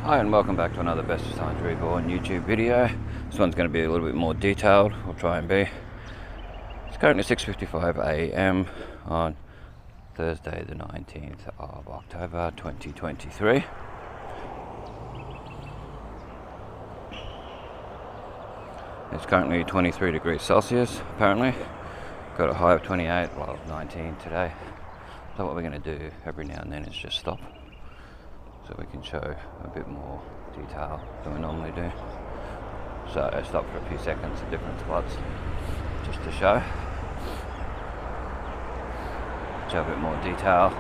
Hi and welcome back to another Bestestimes Reborn YouTube video. This one's going to be a little bit more detailed, I'll try and be. It's currently 6:55 AM on Thursday the 19th of October 2023. It's currently 23 degrees Celsius apparently. Got a high of 28, well 19 today. So what we're going to do every now and then is just stop, so we can show a bit more detail than we normally do. So I stop for a few seconds at different spots just to show a bit more detail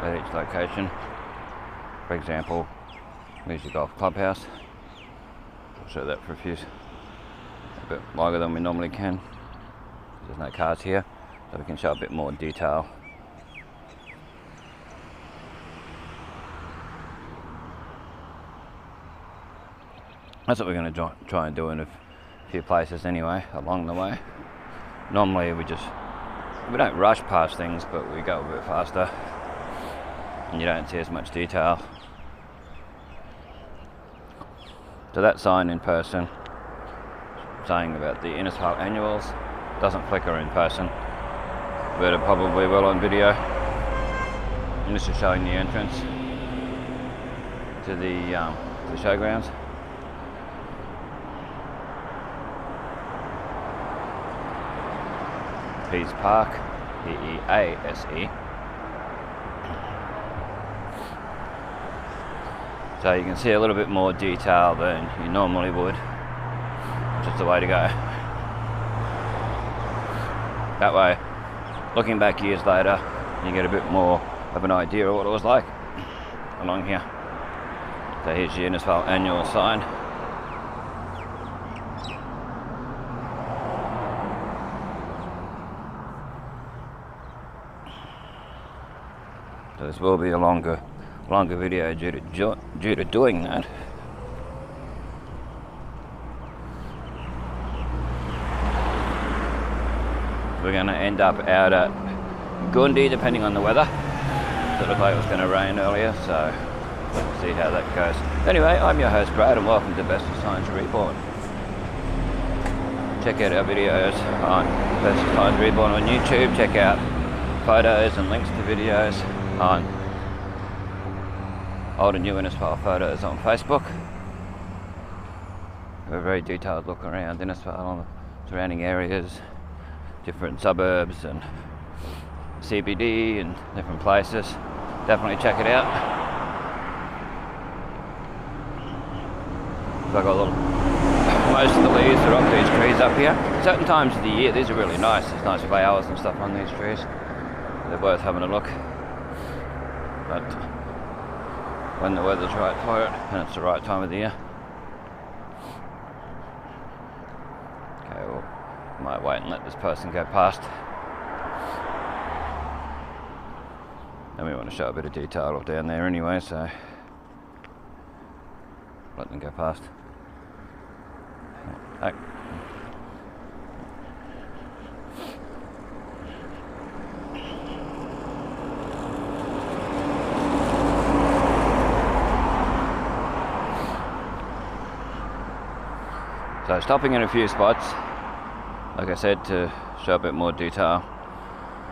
at each location. For example, there's your golf clubhouse. I'll show that for a bit longer than we normally can. There's no cars here, so we can show a bit more detail. That's what we're going to try and do in a few places anyway, along the way. Normally we don't rush past things, but we go a bit faster and you don't see as much detail. So that sign in person saying about the Innisfail annuals doesn't flicker in person, but it probably will on video. And this is showing the entrance to the showgrounds. Pease Park, P-E-A-S-E. So you can see a little bit more detail than you normally would. Just the way to go. That way, looking back years later, you get a bit more of an idea of what it was like along here. So here's your Innisfail annual sign. So this will be a longer video due to doing that. We're going to end up out at Goondi depending on the weather. It looked like it was going to rain earlier, so let's see how that goes. Anyway, I'm your host Brad and welcome to Bestestimes Reborn. Check out our videos on Bestestimes Reborn on YouTube. Check out photos and links to videos on old and new Innisfail photos on Facebook. We have a very detailed look around Innisfail on the surrounding areas, different suburbs and CBD and different places. Definitely check it out. Like most of the leaves are off these trees up here. Certain times of the year these are really nice. There's nice flowers and stuff on these trees. They're worth having a look. But when the weather's right for it and it's the right time of the year. Okay, well, might wait and let this person go past. And we want to show a bit of detail down there anyway, so let them go past. Oh. So stopping in a few spots, like I said, to show a bit more detail.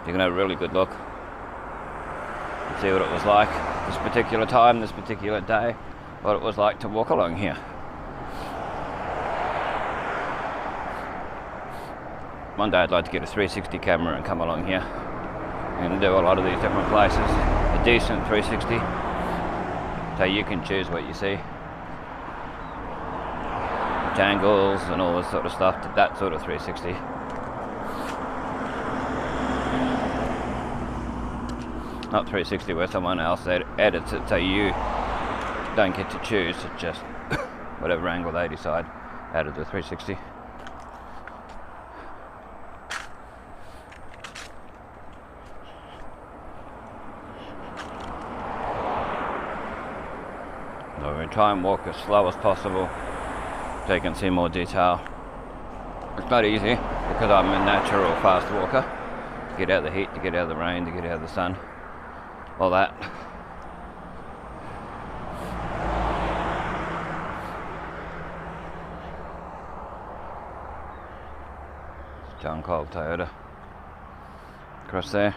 You can have a really good look and see what it was like this particular time, this particular day, what it was like to walk along here. One day I'd like to get a 360 camera and come along here and do a lot of these different places. A decent 360, so you can choose what you see. Angles and all this sort of stuff, to that sort of 360. Not 360 where someone else edits it so you don't get to choose, it's just whatever angle they decide out of the 360. So we're going to try and walk as slow as possible so you can see more detail. It's not easy because I'm a natural fast walker. To get out of the heat, to get out of the rain, to get out of the sun, all that. John Cole Toyota. Across there.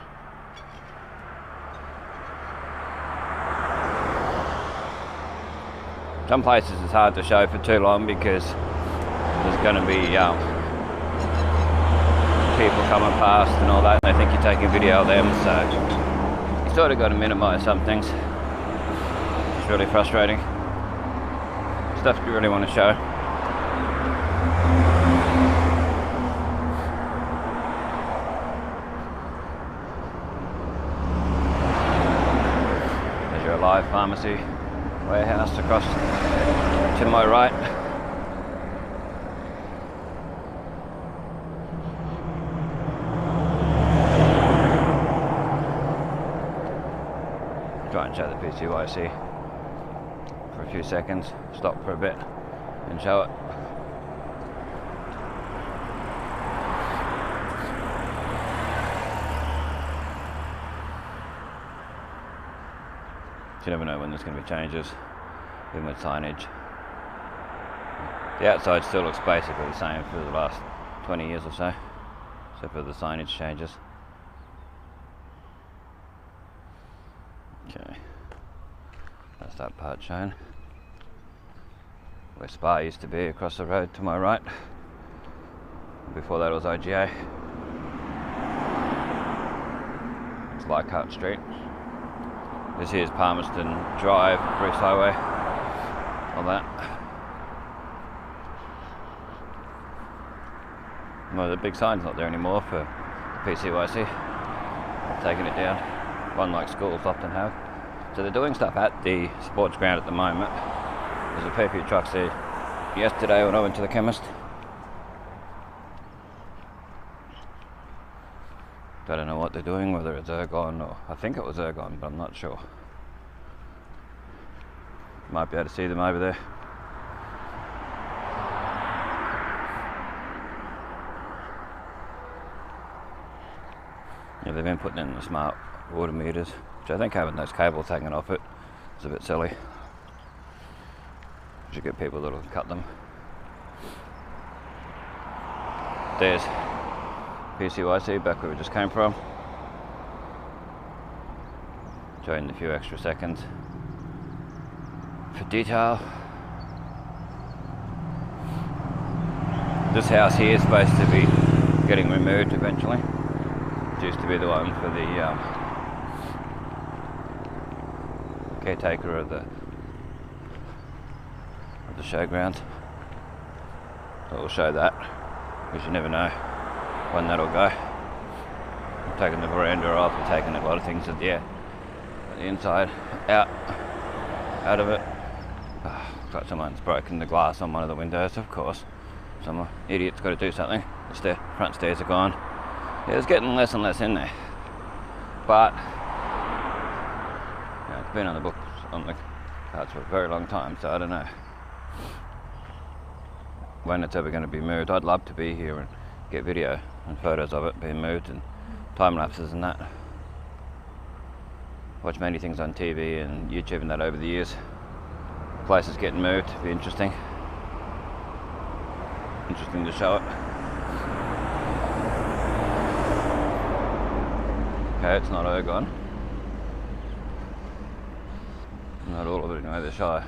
Some places it's hard to show for too long because there's going to be people coming past and all that, and they think you're taking a video of them, so you sort of got to minimise some things. It's really frustrating. Stuff you really want to show. There's your live pharmacy warehouse across to my right. Try and show the PCYC for a few seconds, stop for a bit and show it. You never know when there's going to be changes, even with signage. The outside still looks basically the same for the last 20 years or so, except for the signage changes. Okay, that's that part shown. Where Spa used to be, across the road to my right. Before that it was IGA. It's Leichhardt Street. This here's Palmerston Drive, Bruce Highway, all that. Well, the big sign's not there anymore for PCYC. I've taken it down, one like schools often have. So they're doing stuff at the sports ground at the moment. There's a fair few trucks there yesterday when I went to the chemist. I don't know what they're doing, whether it's ergon or I think it was ergon, but I'm not sure. Might be able to see them over there. Yeah, they've been putting in the smart water meters, which I think having those cables hanging off it is a bit silly. You should get people that'll cut them. There's PCYC back where we just came from. Joined a few extra seconds for detail. This house here is supposed to be getting removed eventually. It used to be the one for the caretaker of the showground. So we'll show that, because you never know when that'll go. I'm taking the veranda off, I'm taking a lot of things at the inside out of it. Looks like someone's broken the glass on one of the windows, of course. Some idiot's got to do something. The front stairs are gone. Yeah, it's getting less and less in there. But yeah, it's been on the books, on the cards for a very long time, so I don't know when it's ever going to be moved. I'd love to be here and get video and photos of it being moved and time lapses and that. Watch many things on TV and YouTube and that over the years. Places getting moved, it'd be interesting. Interesting to show it. Okay, it's not ergon. Not all of it anyway, they're shy.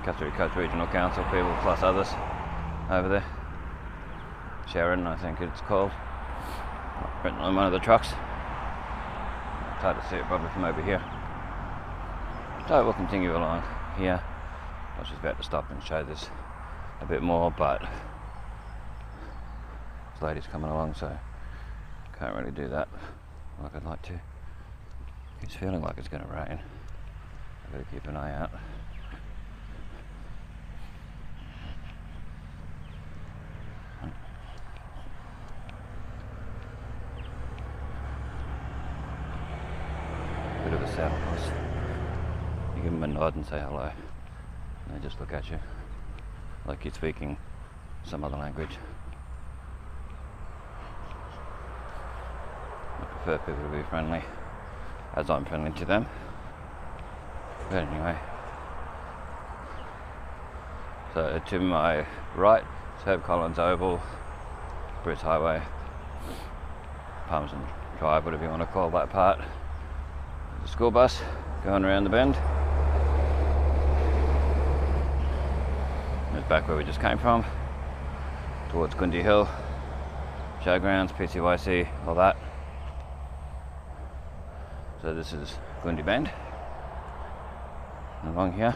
Jackery Coast Regional Council people plus others over there. Sharon, I think it's called. Written on one of the trucks. It's hard to see it probably from over here. So we'll continue along here. I was just about to stop and show this a bit more, but this lady's coming along, so can't really do that like I'd like to. It's feeling like it's going to rain. I've got to keep an eye out. Bit of a saddle horse. You give them a nod and say hello, and they just look at you like you're speaking some other language. I prefer people to be friendly, as I'm friendly to them. But anyway, so to my right Herb Collins Oval, Bruce Highway, Palmerston Drive, whatever you want to call that part. The school bus going around the bend. It's back where we just came from, towards Goondi Hill, showgrounds, PCYC, all that. So this is Goondi Bend, and along here.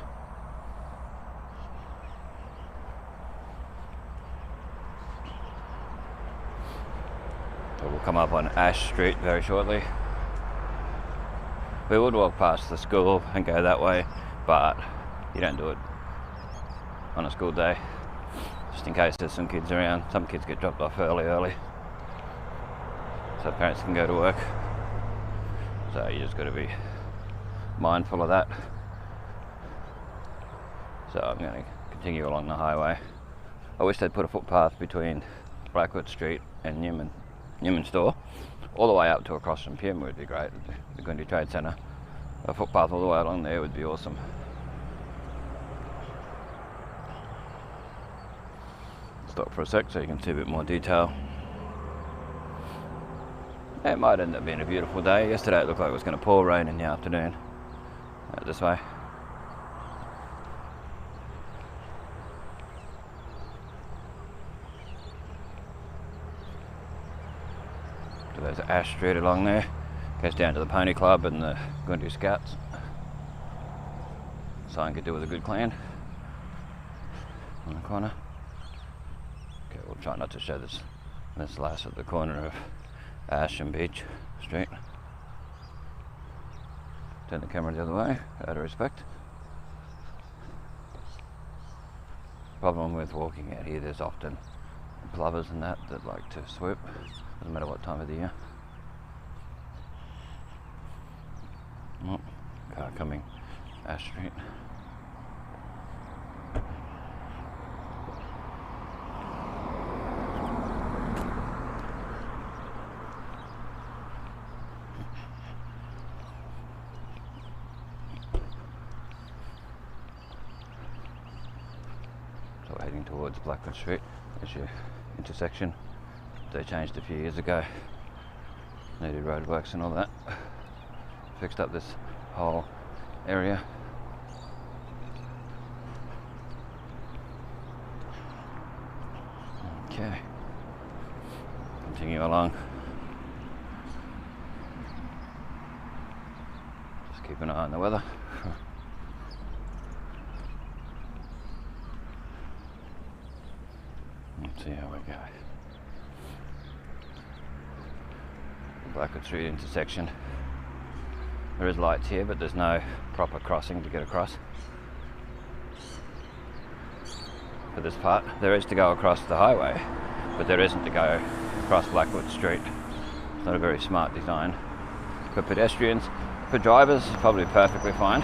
So we'll come up on Ash Street very shortly. We would walk past the school and go that way, but you don't do it on a school day, just in case there's some kids around. Some kids get dropped off early, so parents can go to work. So you just got to be mindful of that. So I'm going to continue along the highway. I wish they'd put a footpath between Blackwood Street and Newman Store, all the way up to across from Pym would be great. The Goondi Trade Centre. A footpath all the way along there would be awesome. Stop for a sec so you can see a bit more detail. It might end up being a beautiful day. Yesterday it looked like it was going to pour rain in the afternoon. This way. So there's Ash Street along there. Goes down to the Pony Club and the Goondi Scouts. Sign could do with a good clean. On the corner. Okay, we'll try not to show this last at the corner of Ash and Beach Street. Turn the camera the other way, out of respect. Problem with walking out here, there's often plovers and that like to swoop, doesn't matter what time of the year. Oh, car coming, Ash Street. So we're heading towards Blackwood Street. There's your intersection. They changed a few years ago. Needed roadworks and all that. Fixed up this whole area. Okay. Continue along. Just keep an eye on the weather. Let's see how we go. Blackwood Street intersection. There is lights here, but there's no proper crossing to get across. For this part, there is to go across the highway, but there isn't to go across Blackwood Street. It's not a very smart design. For pedestrians, for drivers, probably perfectly fine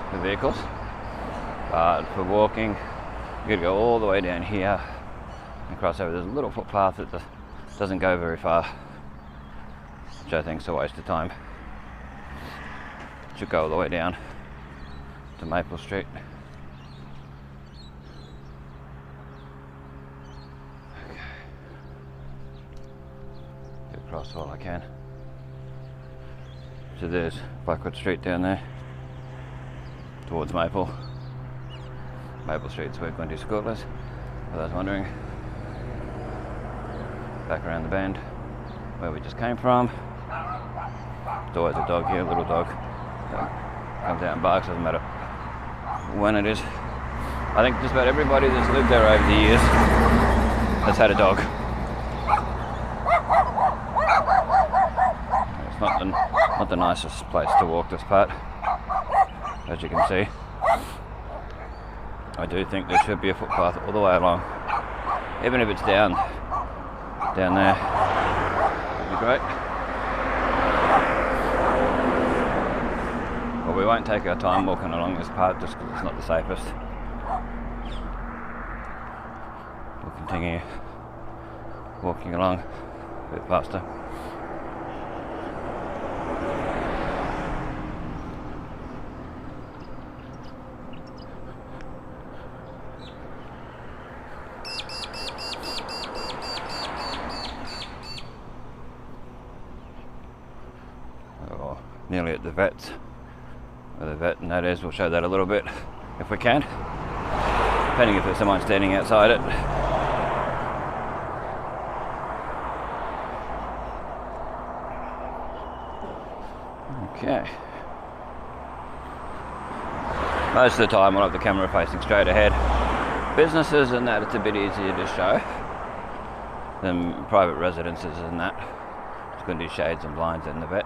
for vehicles. But for walking, you gotta go all the way down here and cross over. There's a little footpath that doesn't go very far, which I think is a waste of time. Should go all the way down to Maple Street. Okay. Get across all I can. So there's Blackwood Street down there, towards Maple. Maple Street's where Goondi School is, for those wondering. Back around the bend, where we just came from. There's always a dog here, a little dog. Comes out and barks, doesn't matter when it is. I think just about everybody that's lived there over the years has had a dog. It's not the nicest place to walk, this part, as you can see. I do think there should be a footpath all the way along, even if it's down there. That'd be great. Well, we won't take our time walking along this part just because it's not the safest. We'll continue walking along a bit faster. nearly at the vets, where the vet and that is. We'll show that a little bit if we can, depending if there's someone standing outside it. Okay. Most of the time I'll have the camera facing straight ahead. Businesses and that, it's a bit easier to show than private residences and that. It's going to do shades and blinds in the vet.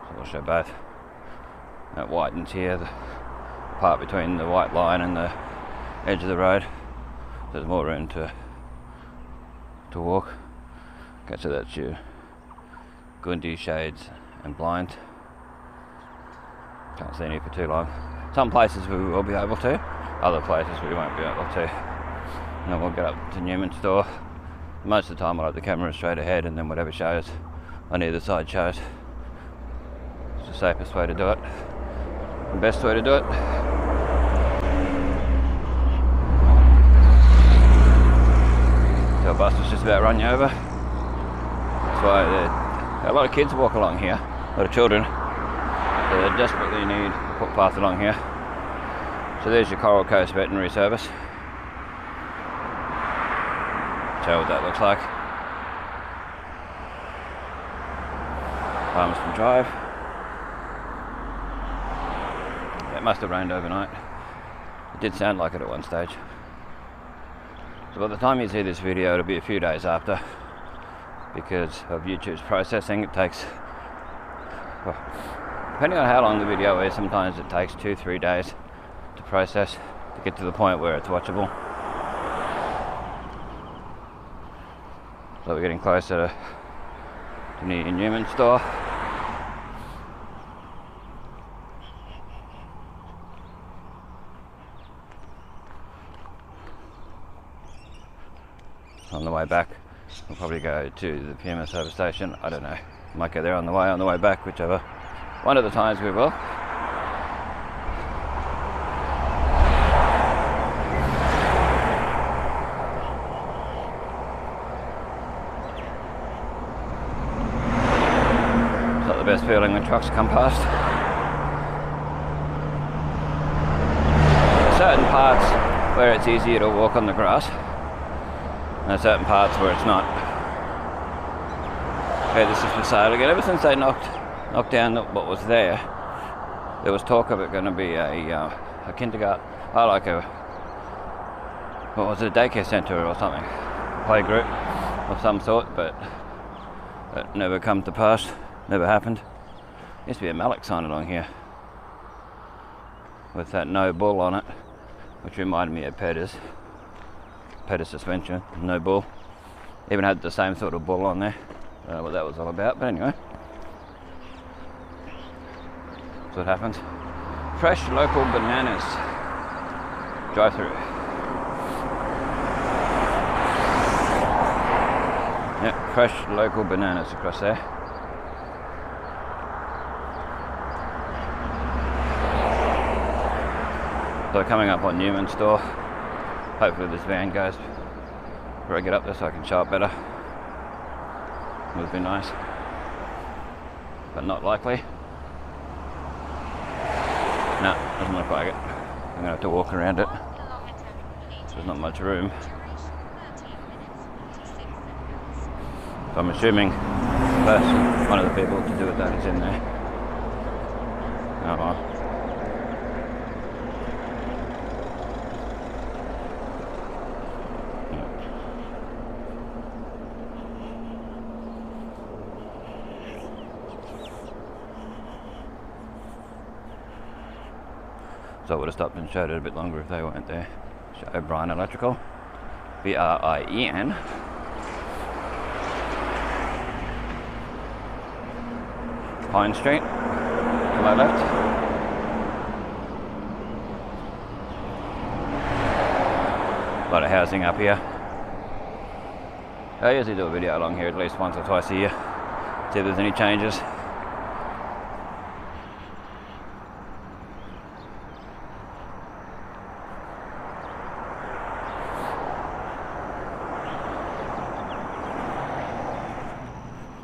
So we'll show both. That widens here, the part between the white line and the edge of the road. There's more room to walk. Okay, so that's your Goondi shades and blinds. Can't see any for too long. Some places we will be able to, other places we won't be able to. And then we'll get up to Newman's store. Most of the time I'll have the camera straight ahead, and then whatever shows on either side shows. It's the safest way to do it, the best way to do it. So a bus was just about run you over. That's why a lot of kids walk along here, a lot of children. So they desperately need a footpath along here. So there's your Coral Coast Veterinary Service. Show what that looks like. Palmerston Drive. It must have rained overnight. It did sound like it at one stage. So by the time you see this video, it'll be a few days after, because of YouTube's processing. It takes, well, depending on how long the video is, sometimes it takes 2-3 days to process to get to the point where it's watchable. So we're getting closer to the Newman store. On the way back, we'll probably go to the Puma service station. I don't know. Might go there on the way back, whichever. One of the times we will. It's not the best feeling when trucks come past. There are certain parts where it's easier to walk on the grass. And there are certain parts where it's not. Okay, this is for sale again. Ever since they knocked down what was there was talk of it going to be a kindergarten, what was it, a daycare centre or something, play group of some sort, but that never come to pass, never happened. Used to be a Malek sign along here with that no bull on it, which reminded me of Petta's suspension, no bull. Even had the same sort of bull on there. I don't know what that was all about, but anyway. That's what happens. Fresh local bananas. Drive through. Yep, fresh local bananas across there. So coming up on Newman store. Hopefully this van goes before I get up there so I can show it better. It would be nice, but not likely. No, doesn't look like it. I'm gonna have to walk around it. There's not much room. So I'm assuming first one of the people to do with that is in there. Oh well. So I would have stopped and showed it a bit longer if they weren't there. Show O'Brien Electrical. B-R-I-E-N. Pine Street, to my left. A lot of housing up here. I usually do a video along here at least once or twice a year. See if there's any changes.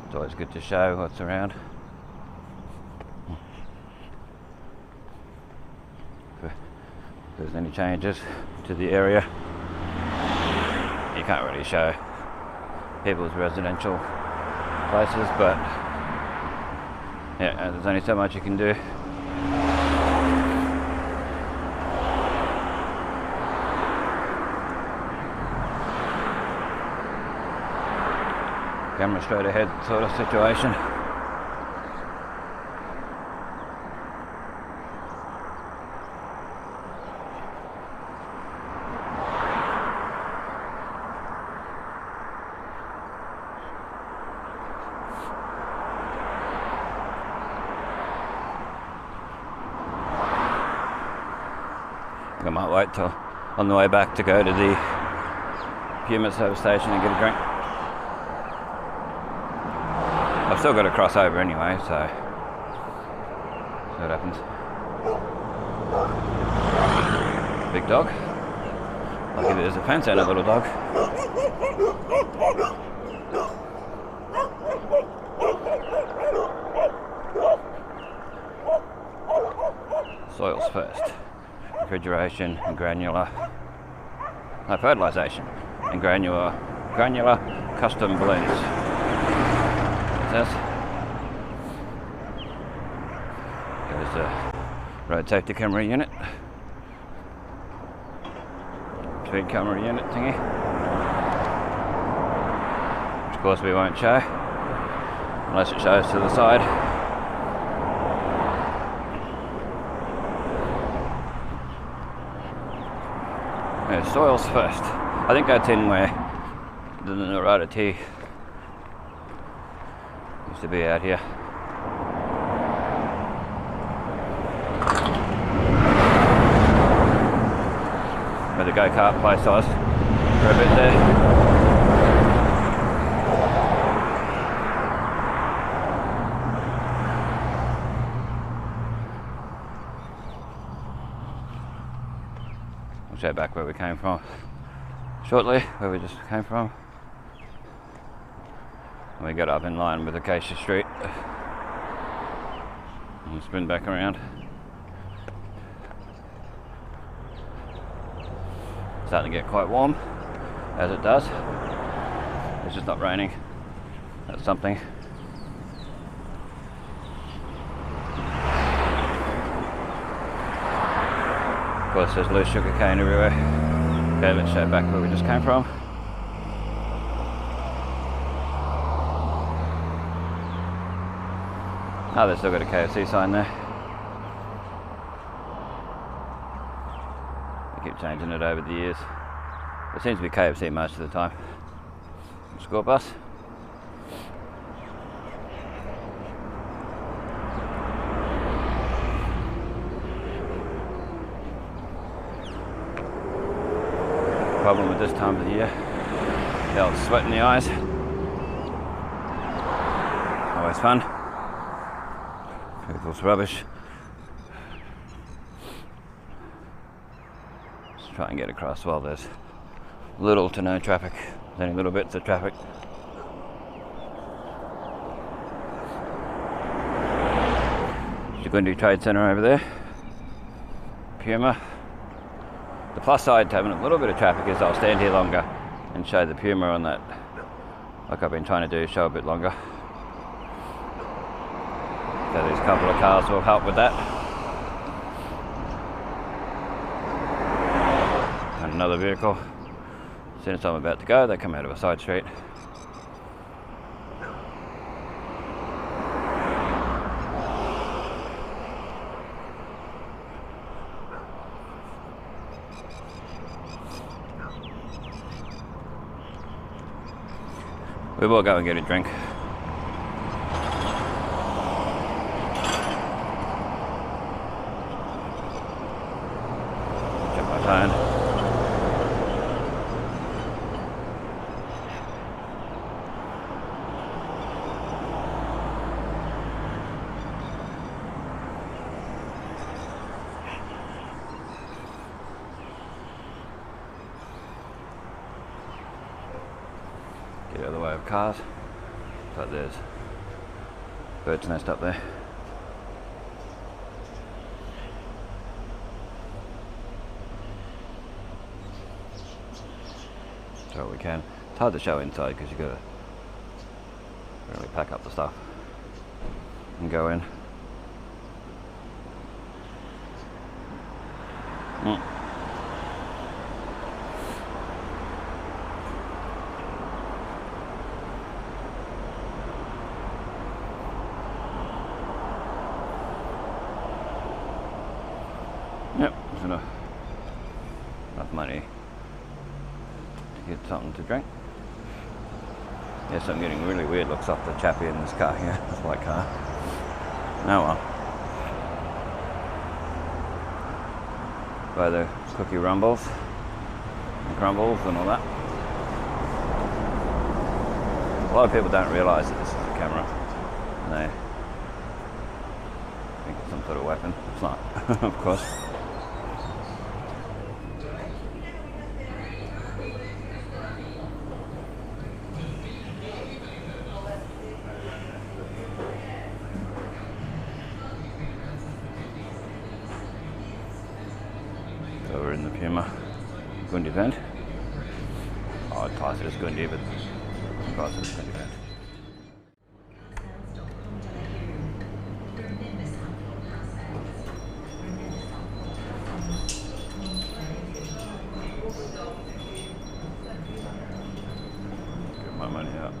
It's always good to show what's around. there's any changes to the area. You can't really show people's residential places, but yeah, there's only so much you can do. Camera straight ahead sort of situation. I might wait till on the way back to go to the Puma service station and get a drink. I've still got to cross over anyway, so see what happens. Big dog. Lucky there's a fence and a little dog. Soils first. Refrigeration and granular. No, fertilisation and granular custom blends. There's a road safety camera unit, speed camera unit thingy, which of course we won't show unless it shows to the side. Yeah, soils first. I think that's in where the Narada tea used to be out here. Where the go-kart place was for a bit there. We'll show back where we came from shortly, where we just came from. We got up in line with Acacia Street and spin back around. Starting to get quite warm, as it does. It's just not raining. That's something. Of course, there's loose sugar cane everywhere. Okay, let's show back where we just came from. Oh, they've still got a KFC sign there. They keep changing it over the years. It seems to be KFC most of the time. Score bus. Problem with this time of the year, the old sweat in the eyes. Always fun. People's rubbish. Let's try and get across while there's little to no traffic. There's only little bits of traffic. Goondi Trade Centre over there. Puma. The plus side to having a little bit of traffic is I'll stand here longer and show the Puma on that, like I've been trying to do, show a bit longer. So these couple of cars will help with that. And another vehicle. As soon as I'm about to go, they come out of a side street. We will go and get a drink. Check my phone. Get out of the way of cars. But there's bird's nest up there. show what we can. It's hard to show inside because you've got to really pack up the stuff and go in. Yep, there's enough money to get something to drink. Yes, I'm getting really weird looks off the chappie in this car here. It's white car. Oh well. By the cookie rumbles and crumbles and all that. A lot of people don't realise that this is a camera. They think it's some sort of weapon. It's not, of course. So we're in the Puma Goondi vent. Oh, I'd class it as Goondi, but I'd class it as Goondi vent. Get my money out.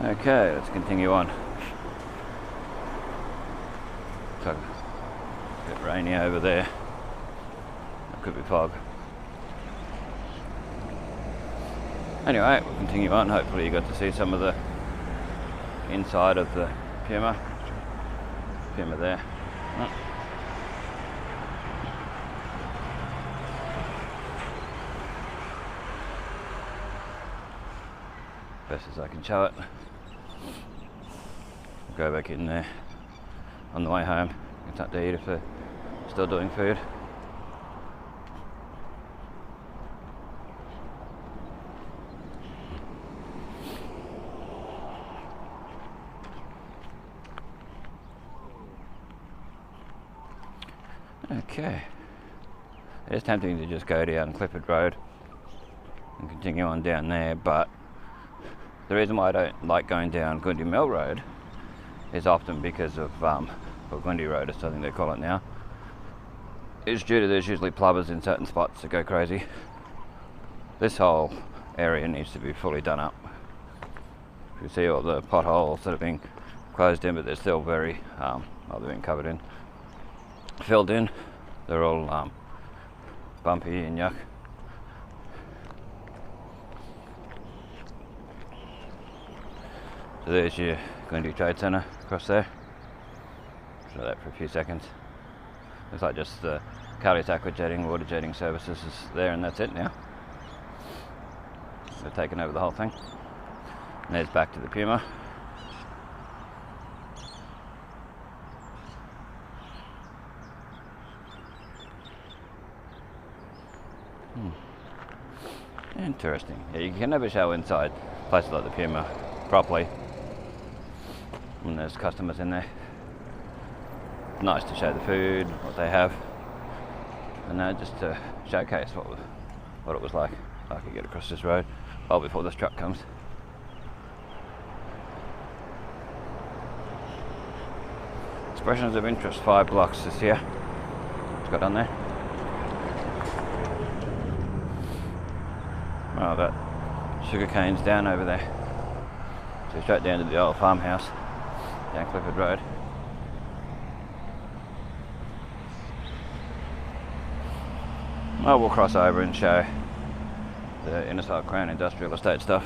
Okay, let's continue on. So, a bit rainy over there. It could be fog. Anyway, we'll continue on. Hopefully you got to see some of the inside of the Puma. Puma there. Oh. Best as I can show it. Go back in there on the way home. Get something to eat if they're still doing food. Okay. It's tempting to just go down Clifford Road and continue on down there, but the reason why I don't like going down Goondi Mill Road is often because of, or Goondi Road, I think they call it now, is due to there's usually plovers in certain spots that go crazy. This whole area needs to be fully done up. You see all the potholes that have been closed in, but they're still very, well, they've been covered in, filled in. They're all bumpy and yuck. So there's your Goondi Trade Centre across there. Show that for a few seconds. Looks like just the Carly's aqua jetting, water jetting services is there, and that's it now. They've taken over the whole thing. And there's back to the Puma. Interesting. Yeah, you can never show inside places like the Puma properly and there's customers in there. It's nice to show the food, what they have, and just to showcase what it was like. I could get across this road well before this truck comes. Expressions of interest, 5 blocks this year. It's got on there. Oh, that sugar cane's down over there. So straight down to the old farmhouse down Clifford Road. Well, we'll cross over and show the Innisfail Crown Industrial Estate stuff,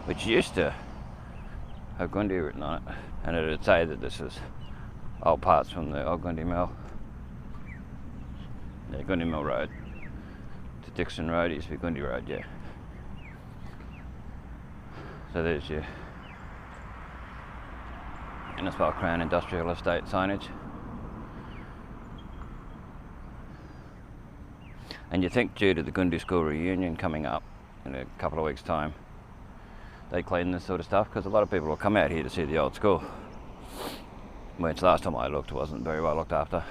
which used to have Goondi written on it, and it would say that this is old parts from the old Goondi Mill. Yeah, Goondi Mill Road to Dixon Road. It used to be Goondi Road, yeah. So there's your Innisfail Crown Industrial Estate signage. And you think due to the Goondi School reunion coming up in a couple of weeks' time, they clean this sort of stuff, because a lot of people will come out here to see the old school, which last time I looked wasn't very well looked after.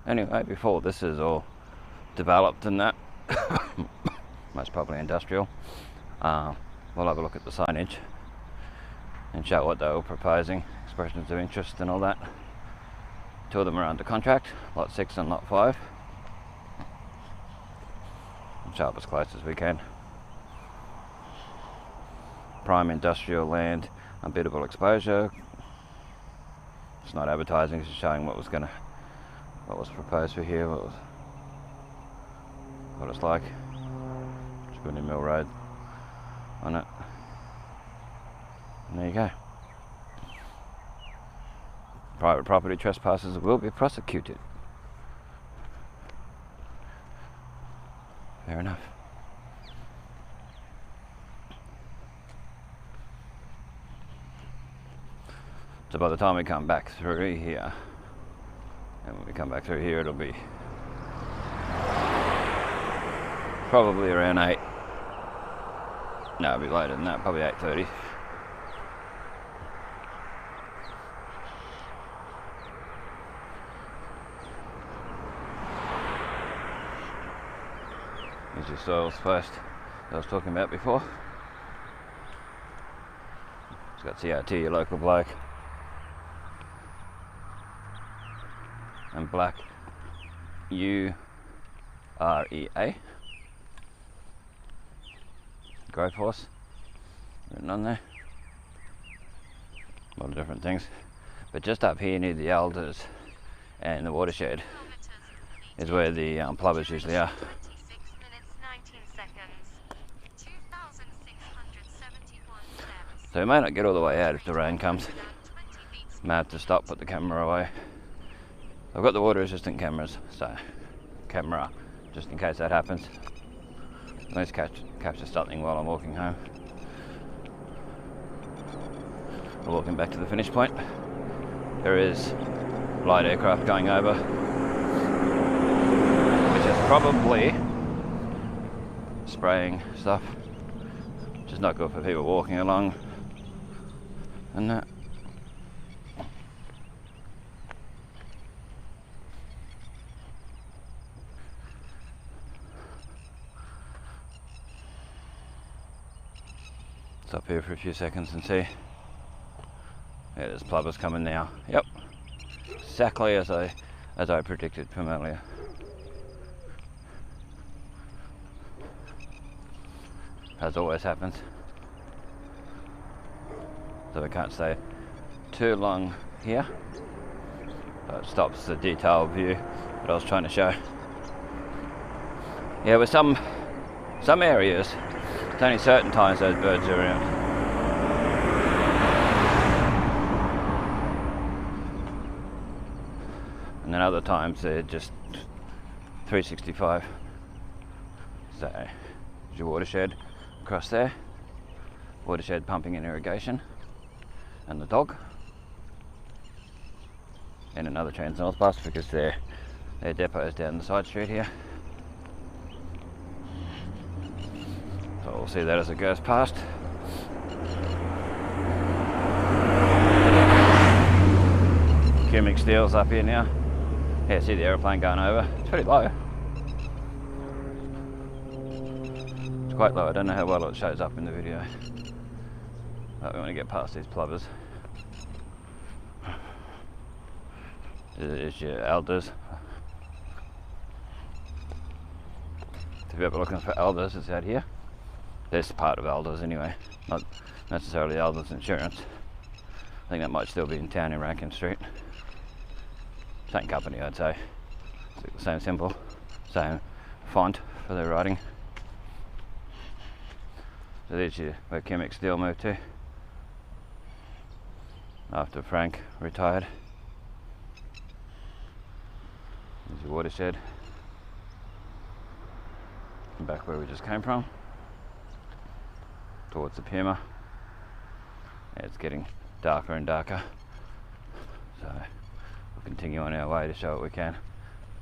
Anyway, before this is all developed and that, most probably industrial, we'll have a look at the signage and show what they were proposing, expressions of interest and all that. 2 of them are under contract, lot 6 and lot 5. Show up as close as we can. Prime industrial land, unbiddable exposure. It's not advertising, it's just showing what was proposed for here, what it's like. It's Goondi Mill Road on it. And there you go. Private property trespassers will be prosecuted. Fair enough. So by the time we come back through here, and when we come back through here, it'll be probably around 8. No, it'll be later than that, probably 8:30. Here's your soils first that I was talking about before. It's got CRT, your local bloke, and black UREA, growth horse written on there. A lot of different things, but just up here near the elders and the watershed is where the plovers usually are. So we may not get all the way out if the rain comes. May have to stop, put the camera away. I've got the water resistant cameras, so camera, just in case that happens. At least capture something while I'm walking home. We're walking back to the finish point. There is light aircraft going over, which is probably spraying stuff, which is not good for people walking along and that. Stop here for a few seconds and see. Yeah, there's plovers coming now. Yep, exactly as I predicted from earlier. As always happens. So we can't stay too long here. So it stops the detailed view that I was trying to show. Yeah, with some areas, it's only certain times those birds are around. And then other times they're just 365. So there's your watershed across there. Watershed pumping and irrigation. And the dog. And another Trans North bus because their depot is down the side street here. So we'll see that as it goes past. cubic steels up here now. Yeah, see the aeroplane going over. It's pretty low. It's quite low. I don't know how well it shows up in the video. But we want to get past these plovers. There's your alders. If you're ever looking for alders, it's out here. This part of alders anyway, not necessarily alders insurance. I think that might still be in town in Rankin Street. Same company, I'd say. It's the same symbol, same font for their writing. So there's where Chemic Steel moved to after Frank retired. There's your watershed. Back where we just came from, towards the Puma. Yeah, it's getting darker and darker, so we'll continue on our way to show what we can.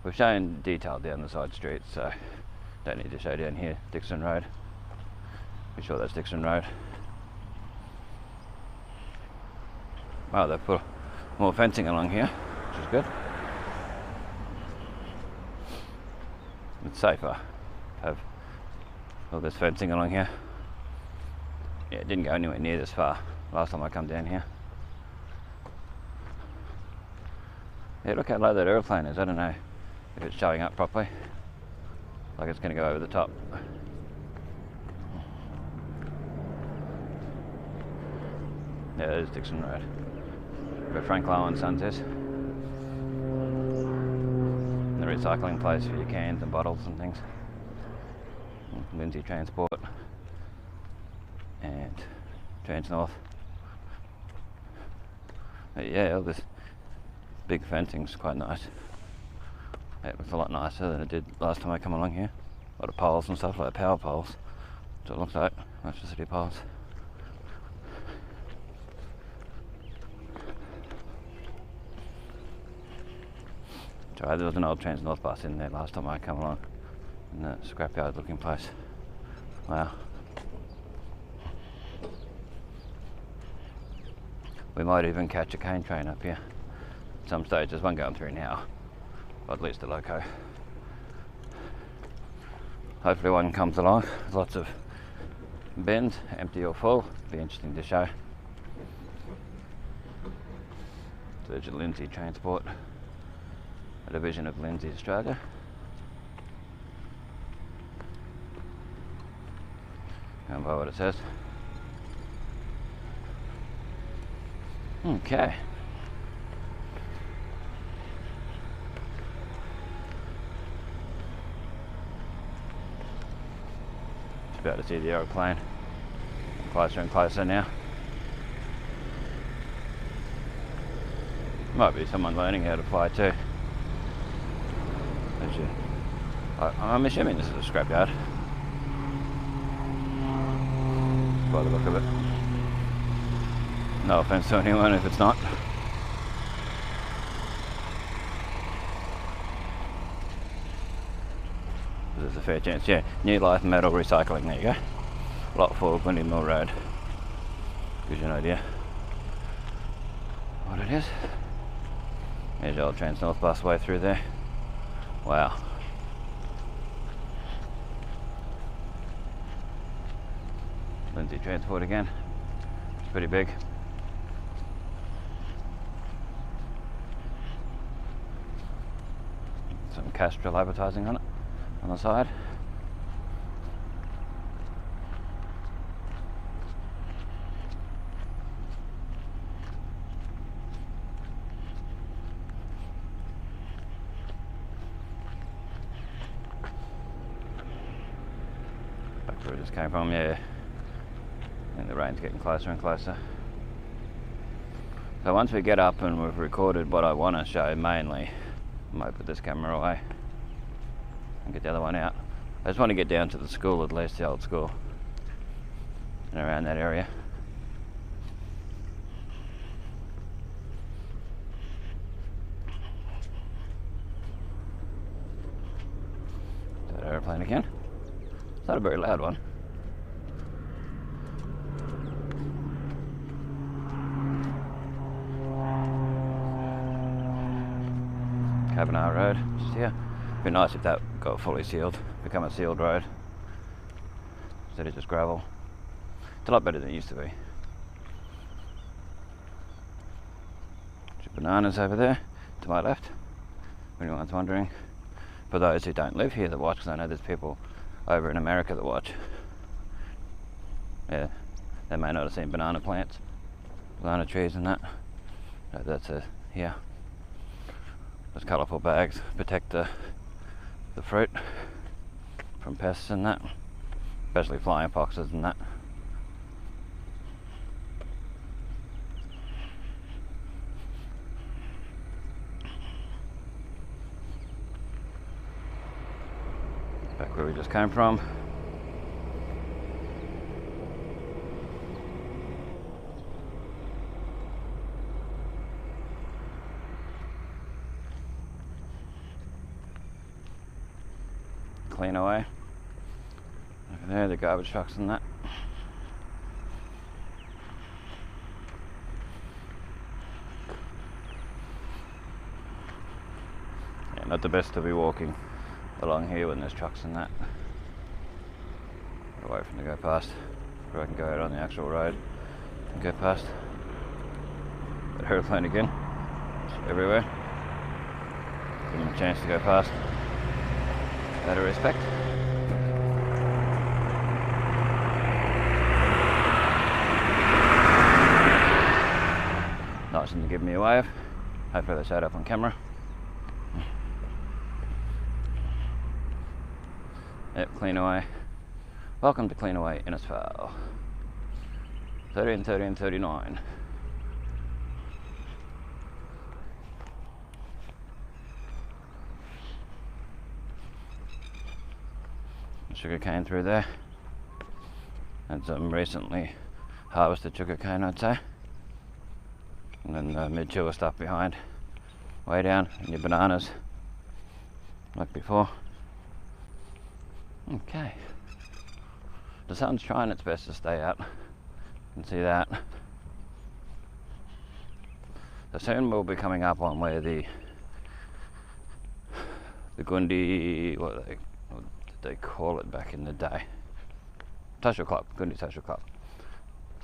We've shown detail down the side streets, so don't need to show down here. Dixon Road, be sure that's Dixon Road. Wow, they've put more fencing along here, which is good. It's safer. Have all this fencing along here. Yeah, it didn't go anywhere near this far last time I come down here. Yeah, look how low that aeroplane is. I don't know if it's showing up properly. Like it's going to go over the top. Yeah, that is Dixon Road, where Frank Lowe and Sons is. The recycling place for your cans and bottles and things. Lindsay Transport and Transnorth. But yeah, all this big fencing's quite nice. It looks a lot nicer than it did last time I come along here. A lot of poles and stuff, like power poles. That's what it looks like, electricity poles. Sorry, there was an old Transnorth bus in there last time I come along, in that scrapyard looking place. Wow. We might even catch a cane train up here at some stage. There's one going through now, or at least a loco. Hopefully one comes along. Lots of bins, empty or full. Be interesting to show. So there's your Lindsay Transport, a division of Lindsay Australia. Going by what it says. Okay. Just about to see the aeroplane. Closer and closer now. Might be someone learning how to fly too. I'm assuming this is a scrapyard, by the look of it. No offense to anyone if it's not. There's a fair chance, yeah. New Life Metal Recycling, there you go. Lot 4, Goondi Mill Road. Gives you an idea what it is. There's the old Transnorth bus way through there. Wow. Lindsay Transport again. It's pretty big. Some Castrol advertising on it, on the side. Back where it just came from, yeah. And the rain's getting closer and closer. So once we get up and we've recorded what I want to show mainly, I might put this camera away and get the other one out. I just want to get down to the school, at least the old school, and around that area. That aeroplane again. It's not a very loud one. having our road just here. It'd be nice if that got fully sealed, become a sealed road instead of just gravel. It's a lot better than it used to be. Bananas over there to my left, if anyone's wondering. For those who don't live here that watch, because I know there's people over in America that watch. Yeah, they may not have seen banana plants, banana trees and that. That's here. Those colourful bags protect the fruit from pests and that, especially flying foxes and that. Back where we just came from. Clean away. Over there, the garbage trucks and that. Yeah, not the best to be walking along here when there's trucks and that. Get away from the go past, where I can go out on the actual road and go past. That aeroplane again, it's everywhere. Give them a chance to go past. Out of respect. Nice of them to give me a wave. Hopefully they showed up on camera. Yep, clean away. Welcome to Clean Away Innisfail. 30 and 30 and 39. Sugar cane through there. And some recently harvested sugar cane, I'd say. And then the mature stuff behind. Way down, and your bananas, like before. Okay. The sun's trying its best to stay out. You can see that. So soon we'll be coming up on where the Goondi, what did they call it back in the day? Social Club, Goondi Social Club.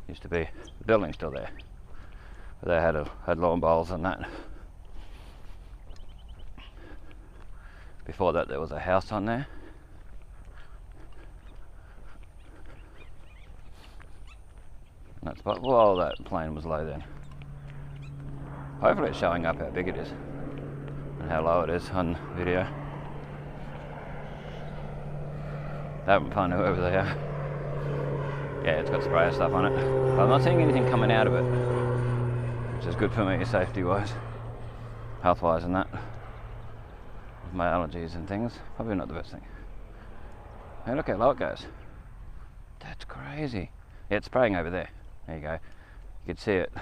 Used to be, the building's still there. But they had lawn bowls and that. Before that there was a house on there. And that's but well, that plane was low then. Hopefully it's showing up how big it is and how low it is on video. Having fun whoever they are. Yeah, it's got sprayer stuff on it. But I'm not seeing anything coming out of it, which is good for me safety wise, health wise and that. With my allergies and things, probably not the best thing. Hey, look how low it goes. That's crazy. Yeah, it's spraying over there. There you go. You can see it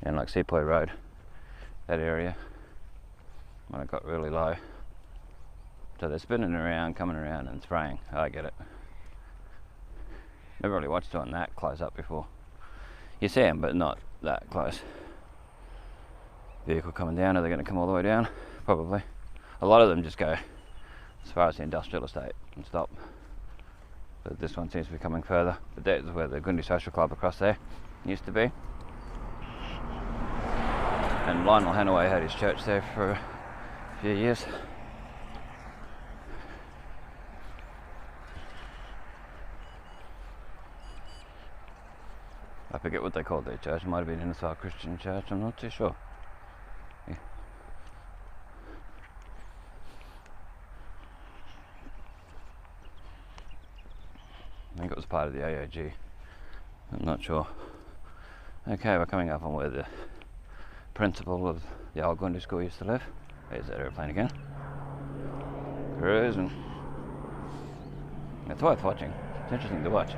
in like Sepoy Road, that area, when it got really low. So they're spinning around, coming around and spraying. I get it. Never really watched it on that close up before. You see them, but not that close. Vehicle coming down. Are they going to come all the way down? Probably. A lot of them just go as far as the industrial estate and stop. But this one seems to be coming further. But that's where the Goondi Social Club across there used to be. And Lionel Hanaway had his church there for a few years. I forget what they called their church. It might have been Innisfail Christian Church, I'm not too sure. Yeah. I think it was part of the AOG. I'm not sure. Okay, we're coming up on where the principal of the old Goondi school used to live. There's that aeroplane again. Cruising. It's worth watching. It's interesting to watch.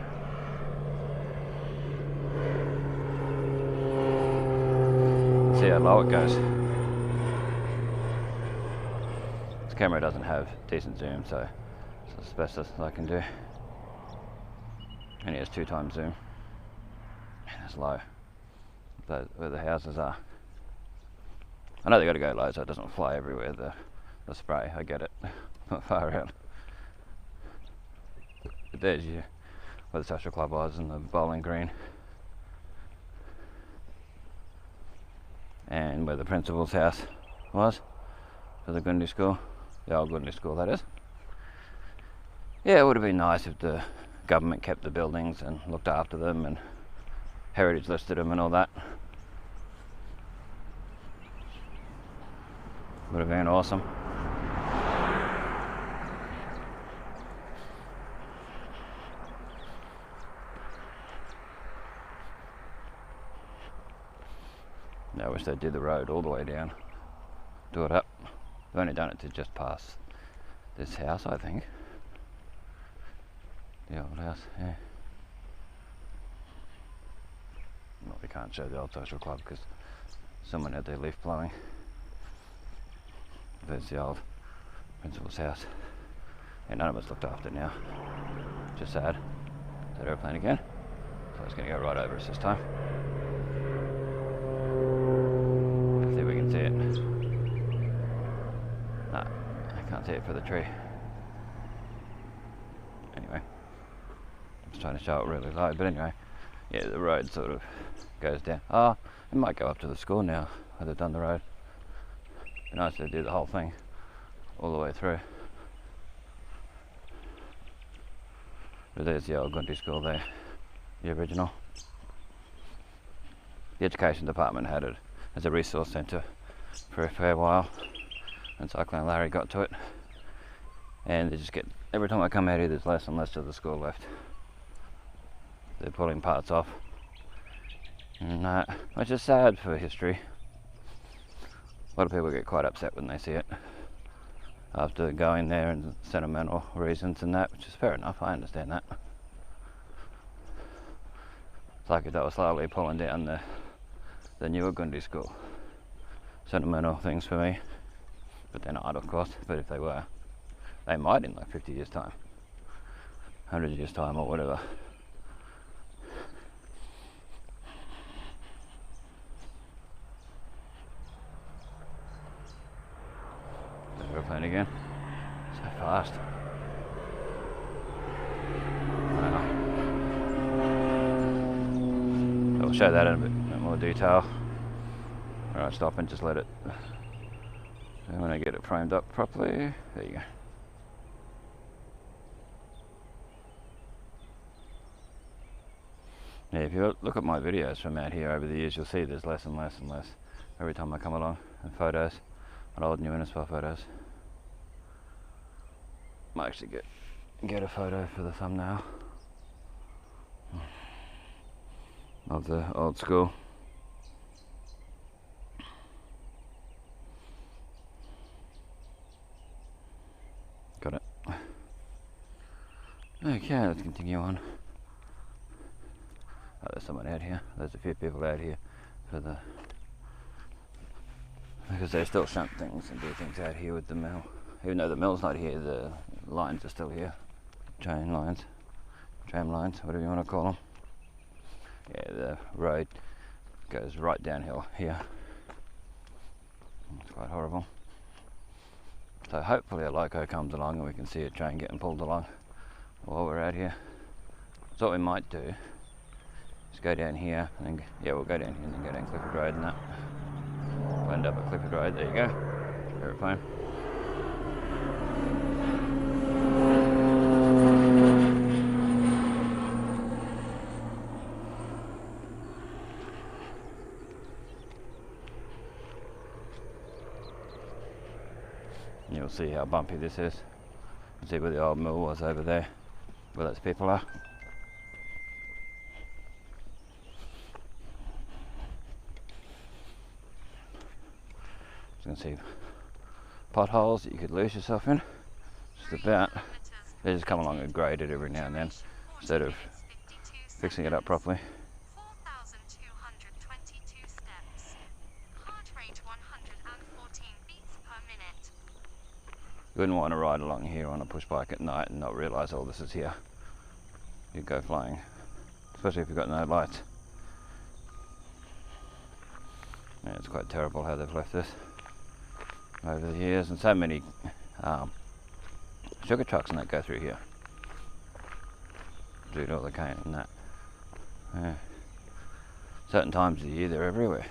See how low it goes. This camera doesn't have decent zoom, so it's the best I can do. And it has 2x zoom. And it's low. Where the houses are. I know they got to go low so it doesn't fly everywhere, the spray. I get it. Not far out. But there's where the social club was and the bowling green. And where the principal's house was for the Goondi school. The old Goondi school, that is. Yeah, it would have been nice if the government kept the buildings and looked after them and heritage listed them and all that. Would have been awesome. I wish they'd do the road all the way down. Do it up. They've only done it to just past this house, I think. The old house, yeah. Well, we can't show the old social club because someone had their leaf blowing. There's the old principal's house. And none of us looked after it now. Just sad. That airplane again. So it's going to go right over us this time. See if we can see it. No, I can't see it for the tree. Anyway, I'm just trying to show it really low, but anyway, yeah, the road sort of goes down. Oh, it might go up to the school now where they've done the road. It'd be nice to do the whole thing all the way through. But there's the old Goondi school there, the original. The education department had it as a resource centre for a fair while, and Cyclone Larry got to it, and they just get, every time I come out here there's less and less of the school left. They're pulling parts off, and which is sad for history. A lot of people get quite upset when they see it after going there and sentimental reasons and that, which is fair enough, I understand that. It's like if they were slowly pulling down the newer Goondi school. Sentimental things for me, but they're not, of course. But if they were, they might in like 50 years time, 100 years time or whatever. The airplane again, so fast. Wow. I'll show that in a bit more detail. Alright, stop and just let it, and when I get it framed up properly, there you go. Yeah, if you look at my videos from out here over the years, you'll see there's less and less and less every time I come along, and photos, and old new Innisfail photos. Might actually get a photo for the thumbnail of the old school. Got it. Okay, let's continue on. Oh, there's someone out here. There's a few people out here for because they still shunt things and do things out here with the mill. Even though the mill's not here, the lines are still here. Train lines, tram lines, whatever you want to call them. Yeah, the road goes right downhill here. It's quite horrible. So hopefully a loco comes along and we can see a train getting pulled along while we're out here. So what we might do is go down here and then, yeah, we'll go down here and then go down Clifford Road and that. We'll end up at Clifford Road, there you go. Aeroplane. You'll see how bumpy this is. You see where the old mill was over there, where those people are. So you can see potholes that you could lose yourself in. Just about. They just come along and grade it every now and then, instead of fixing it up properly. You wouldn't want to ride along here on a push bike at night and not realise all this is here. You'd go flying, especially if you've got no lights. Yeah, it's quite terrible how they've left this. over the years, and so many sugar trucks and that go through here due to all the cane and that. Yeah. Certain times of the year they're everywhere.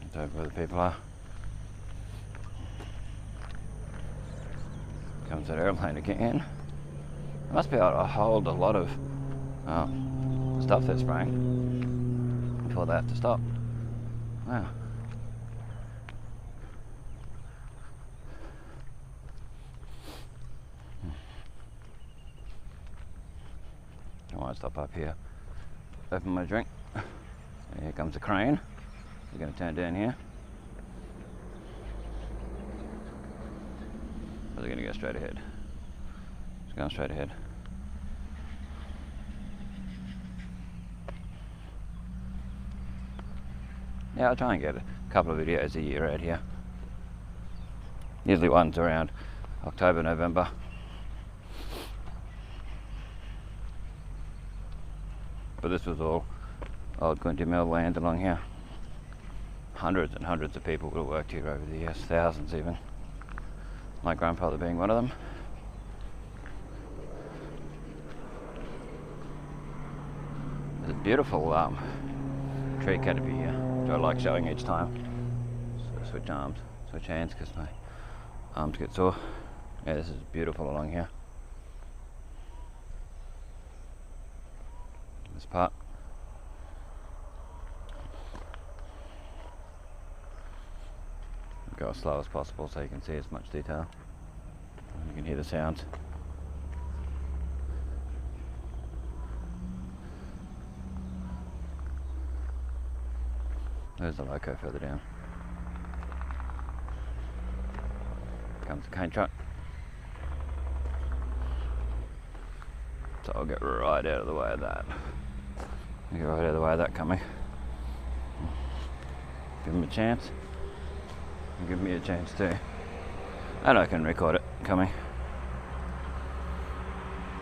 That's over where the people are. Comes that airplane again. It must be able to hold a lot of stuff they're spraying before they have to stop. Wow. I might stop up here, open my drink. And here comes the crane. We're going to turn down here. Or they're going to go straight ahead. It's going straight ahead. Yeah, I'll try and get a couple of videos a year out here. Usually one's around October, November. But this was all old Goondi mill land along here. Hundreds and hundreds of people would have worked here over the years, thousands even. My grandfather being one of them. There's a beautiful tree canopy here, which I like showing each time. So switch arms, switch hands, because my arms get sore. Yeah, this is beautiful along here. This part. Go as slow as possible so you can see as much detail. You can hear the sounds. There's the loco further down. Comes the cane truck. So I'll get right out of the way of that. Get right out of the way of that coming. Give him a chance. And give me a chance too. And I can record it coming.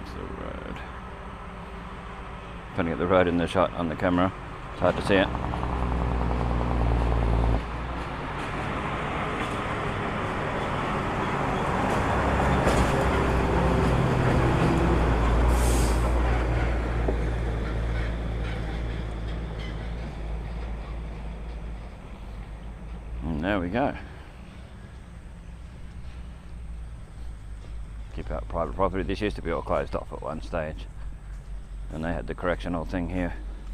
It's the road. Trying to get the road in the shot on the camera. It's hard to see it. And there we go. Keep out private property. This used to be all closed off at one stage, and they had the correctional thing here,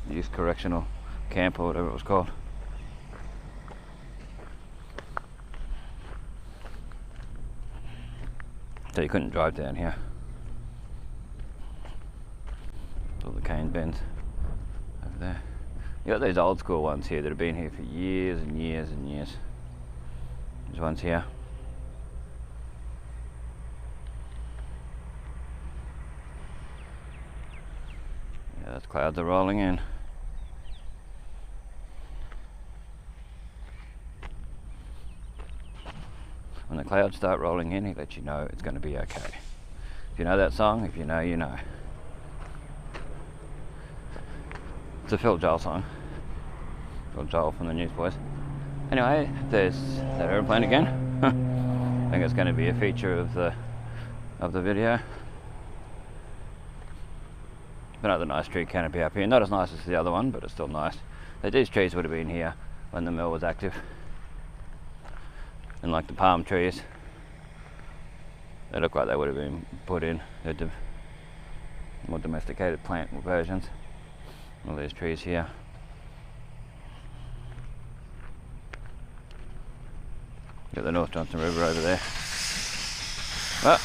youth correctional camp or whatever it was called. So you couldn't drive down here. All the cane bends over there. You got these old school ones here that have been here for years and years and years. There's ones here. Yeah, those clouds are rolling in. When the clouds start rolling in, he lets you know it's going to be okay. If you know that song, if you know, you know. It's a Phil Joel song. Phil Joel from the Newsboys. Anyway, there's that airplane again. I think it's going to be a feature of the video. Another nice tree canopy up here. Not as nice as the other one, but it's still nice. These trees would have been here when the mill was active. And like the palm trees, they look like they would have been put in. They're more domesticated plant versions. All these trees here. Got the North Johnson River over there. Oh,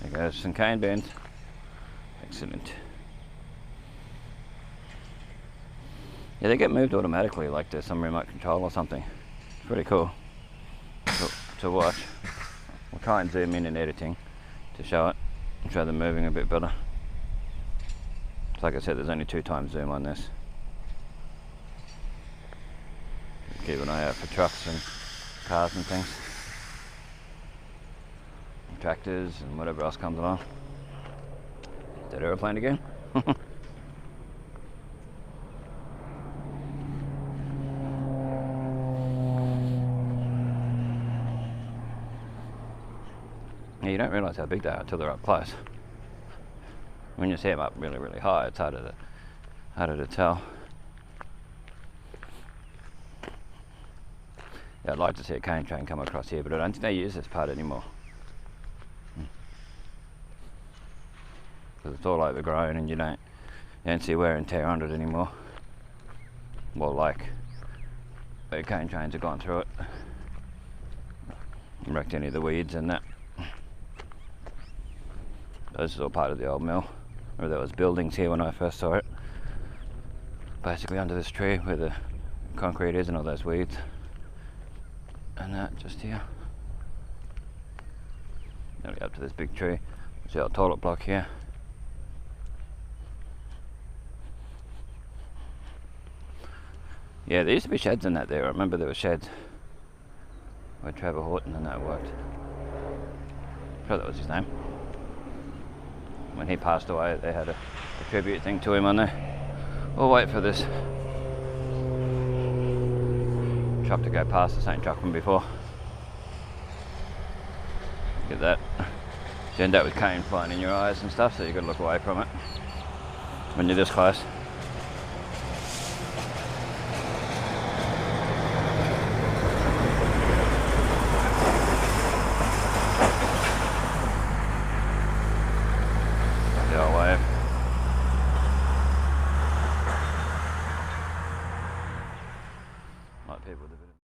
there goes some cane bends. Excellent. Yeah, they get moved automatically, like there's some remote control or something. It's pretty cool to watch. We'll try and zoom in editing to show it and show them moving a bit better. So like I said, there's only 2 times zoom on this. Keep an eye out for trucks and cars and things. And tractors and whatever else comes along. That aeroplane again. you don't realise how big they are until they're up close. When you see them up really, really high, it's harder to tell. Yeah, I'd like to see a cane train come across here, but I don't think they use this part anymore. Because it's all overgrown and you don't see wear and tear on it anymore. Well, like, the cane trains have gone through it and wrecked any of the weeds and that. This is all part of the old mill. Or there was buildings here when I first saw it. Basically under this tree where the concrete is and all those weeds. And that just here. Now we go up to this big tree. See our toilet block here. Yeah, there used to be sheds in that there. I remember there were sheds where Trevor Horton and that worked. I'm sure that was his name. When he passed away, they had a tribute thing to him on there. We'll wait for this truck to go past. This ain't truck from before. Look at that. You end up with cane flying in your eyes and stuff, so you got to look away from it when you're this close. Like people with a bit of